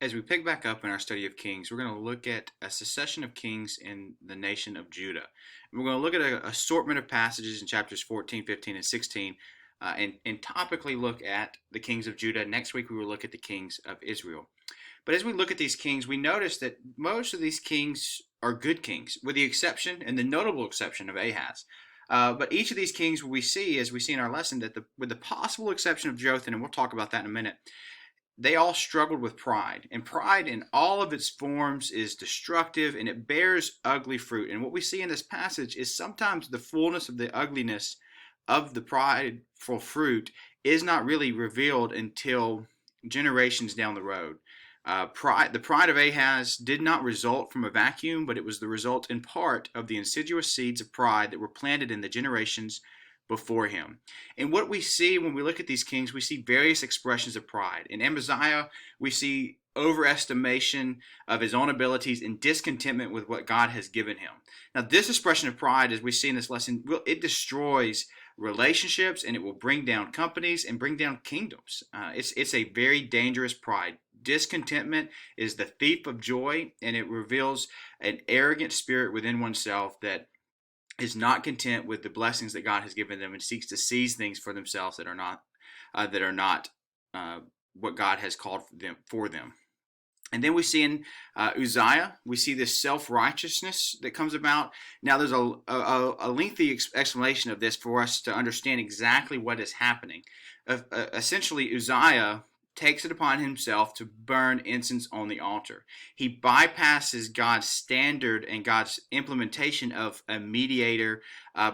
As we pick back up in our study of Kings, we're going to look at a succession of kings in the nation of Judah. And we're going to look at an assortment of passages in chapters 14, 15, and 16, and topically look at the kings of Judah. Next week, we will look at the kings of Israel. But as we look at these kings, we notice that most of these kings are good kings, with the exception and the notable exception of Ahaz. But each of these kings we see, as we see in our lesson, that with the possible exception of Jotham, and we'll talk about that in a minute, they all struggled with pride. And pride in all of its forms is destructive and it bears ugly fruit. And what we see in this passage is sometimes the fullness of the ugliness of the prideful fruit is not really revealed until generations down the road. The pride of Ahaz did not result from a vacuum, but it was the result in part of the insidious seeds of pride that were planted in the generations before him. And what we see when we look at these kings, we see various expressions of pride. In Amaziah, we see overestimation of his own abilities and discontentment with what God has given him. Now, this expression of pride, as we see in this lesson, it destroys relationships and it will bring down companies and bring down kingdoms. It's a very dangerous pride. Discontentment is the thief of joy, and it reveals an arrogant spirit within oneself that is not content with the blessings that God has given them and seeks to seize things for themselves that are not what God has called for them. And then we see in Uzziah, we see this self-righteousness that comes about. Now, there's a lengthy explanation of this for us to understand exactly what is happening. Essentially, Uzziah takes it upon himself to burn incense on the altar. He bypasses God's standard and God's implementation of a mediator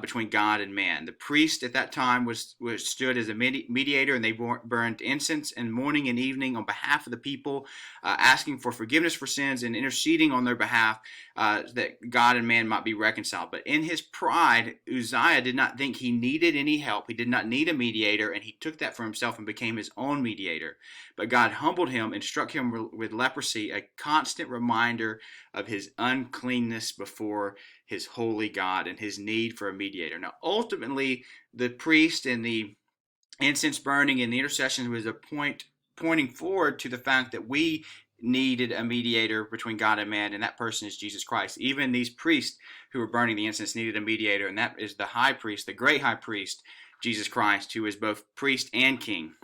between God and man. The priest at that time was stood as a mediator, and they burned incense and morning and evening on behalf of the people, asking for forgiveness for sins and interceding on their behalf that God and man might be reconciled. But in his pride, Uzziah did not think he needed any help. He did not need a mediator, and he took that for himself and became his own mediator. But God humbled him and struck him with leprosy, a constant reminder of his uncleanness before his holy God and his need for a mediator. Now, ultimately, the priest and the incense burning and the intercession was a pointing forward to the fact that we needed a mediator between God and man, and that person is Jesus Christ. Even these priests who were burning the incense needed a mediator, and that is the high priest, the great high priest, Jesus Christ, who is both priest and king.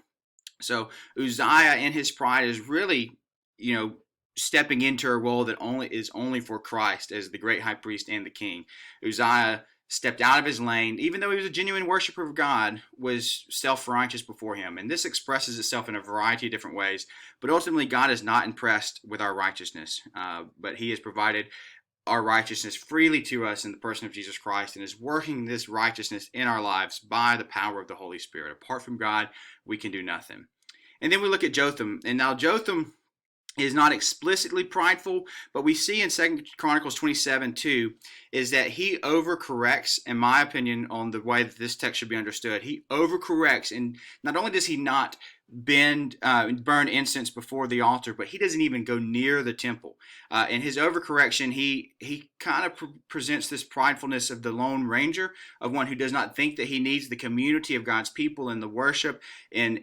So Uzziah in his pride is really, stepping into a role that is only for Christ as the great high priest and the king. Uzziah stepped out of his lane, even though he was a genuine worshiper of God, was self-righteous before him. And this expresses itself in a variety of different ways. But ultimately, God is not impressed with our righteousness, but he has provided our righteousness freely to us in the person of Jesus Christ and is working this righteousness in our lives by the power of the Holy Spirit. Apart from God, we can do nothing. And then we look at Jotham. And now Jotham is not explicitly prideful, but we see in 2 Chronicles 27:2 is that he overcorrects, in my opinion, on the way that this text should be understood. He overcorrects, and not only does he not burn incense before the altar, but he doesn't even go near the temple. In his overcorrection, he kind of presents this pridefulness of the Lone Ranger, of one who does not think that he needs the community of God's people and the worship in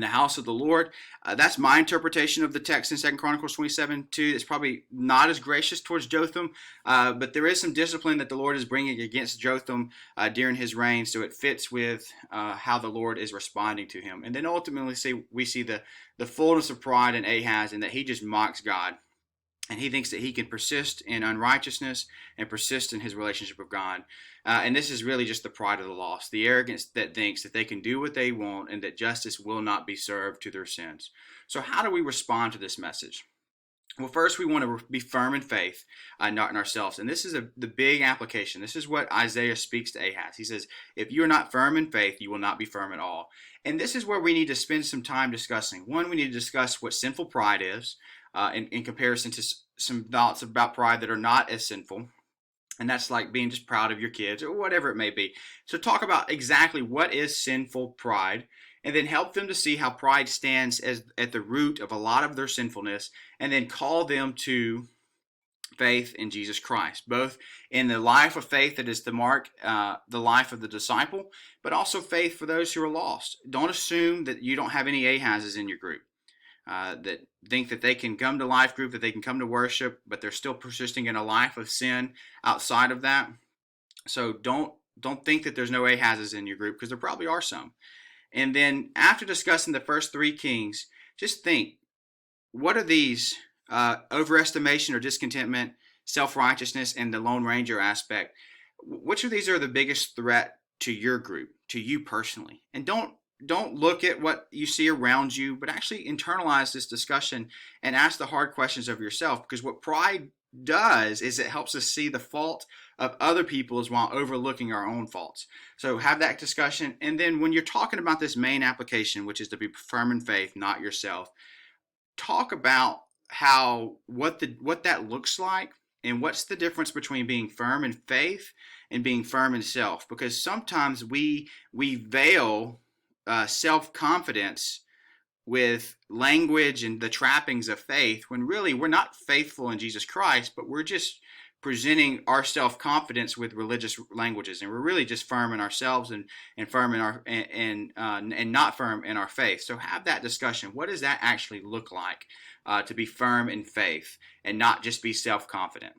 the house of the Lord. That's my interpretation of the text in 2 Chronicles 27:2. It's probably not as gracious towards Jotham, but there is some discipline that the Lord is bringing against Jotham during his reign, so it fits with how the Lord is responding to him. And then ultimately we see the fullness of pride in Ahaz, and that he just mocks God. And he thinks that he can persist in unrighteousness and persist in his relationship with God. And this is really just the pride of the lost, the arrogance that thinks that they can do what they want and that justice will not be served to their sins. So how do we respond to this message? Well, first we want to be firm in faith, not in ourselves. And this is the big application. This is what Isaiah speaks to Ahaz. He says, if you are not firm in faith, you will not be firm at all. And this is where we need to spend some time discussing. One, we need to discuss what sinful pride is in comparison to some thoughts about pride that are not as sinful. And that's like being just proud of your kids or whatever it may be. So talk about exactly what is sinful pride, and then help them to see how pride stands as at the root of a lot of their sinfulness, and then call them to faith in Jesus Christ, both in the life of faith that is the life of the disciple, but also faith for those who are lost. Don't assume that you don't have any Ahazes in your group. that think that they can come to life group, that they can come to worship, but they're still persisting in a life of sin outside of that. So don't think that there's no Ahazes in your group, because there probably are some. And then after discussing the first three kings, just think, what are these? Overestimation or discontentment, self-righteousness, and the Lone Ranger aspect. Which of these are the biggest threat to your group, to you personally? And don't look at what you see around you, but actually internalize this discussion and ask the hard questions of yourself. Because what pride does is it helps us see the fault of other people's while overlooking our own faults. So have that discussion. And then when you're talking about this main application, which is to be firm in faith, not yourself, talk about what that looks like, and what's the difference between being firm in faith and being firm in self. Because sometimes we veil self-confidence with language and the trappings of faith, when really we're not faithful in Jesus Christ, but we're just presenting our self-confidence with religious languages, and we're really just firm in ourselves and firm in our and not firm in our faith. So have that discussion. What does that actually look like to be firm in faith and not just be self-confident?